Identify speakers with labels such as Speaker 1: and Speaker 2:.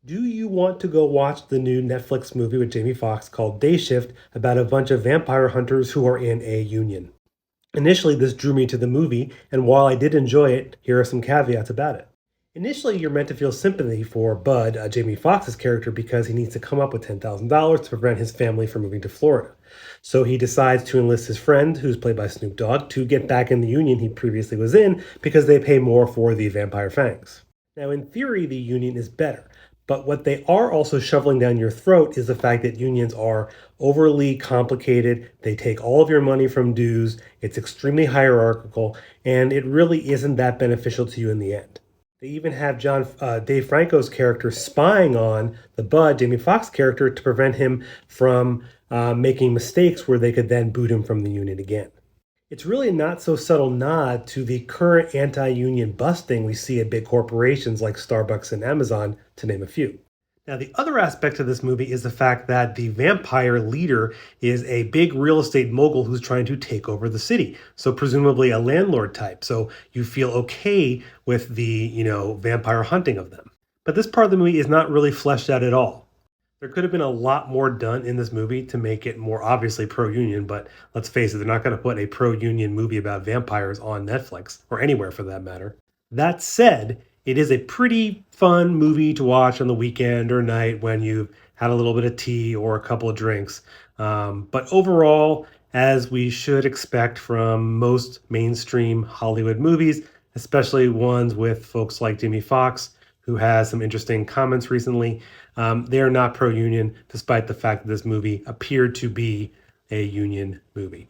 Speaker 1: Do you want to go watch the new Netflix movie with Jamie Foxx called Day Shift about a bunch of vampire hunters who are in a union? Initially, this drew me to the movie, and while I did enjoy it, here are some caveats about it. Initially, you're meant to feel sympathy for Bud, Jamie Foxx's character, because he needs to come up with $10,000 to prevent his family from moving to Florida. So he decides to enlist his friend, who's played by Snoop Dogg, to get back in the union he previously was in because they pay more for the vampire fangs. Now, in theory, the union is better, but what they are also shoveling down your throat is the fact that unions are overly complicated. They take all of your money from dues, it's extremely hierarchical, and it really isn't that beneficial to you in the end. They even have Dave Franco's character spying on the Bud, Jamie Foxx character, to prevent him from making mistakes where they could then boot him from the unit again. It's really a not so subtle nod to the current anti union busting we see at big corporations like Starbucks and Amazon, to name a few. Now, the other aspect of this movie is the fact that the vampire leader is a big real estate mogul who's trying to take over the city. So, presumably a landlord type. So, you feel okay with the, vampire hunting of them. But this part of the movie is not really fleshed out at all. There could have been a lot more done in this movie to make it more obviously pro union, but let's face it, they're not going to put a pro union movie about vampires on Netflix or anywhere for that matter. That said, it is a pretty fun movie to watch on the weekend or night when you've had a little bit of tea or a couple of drinks. But overall, as we should expect from most mainstream Hollywood movies, especially ones with folks like Jimmy Fox, who has some interesting comments recently, they are not pro union, despite the fact that this movie appeared to be a union movie.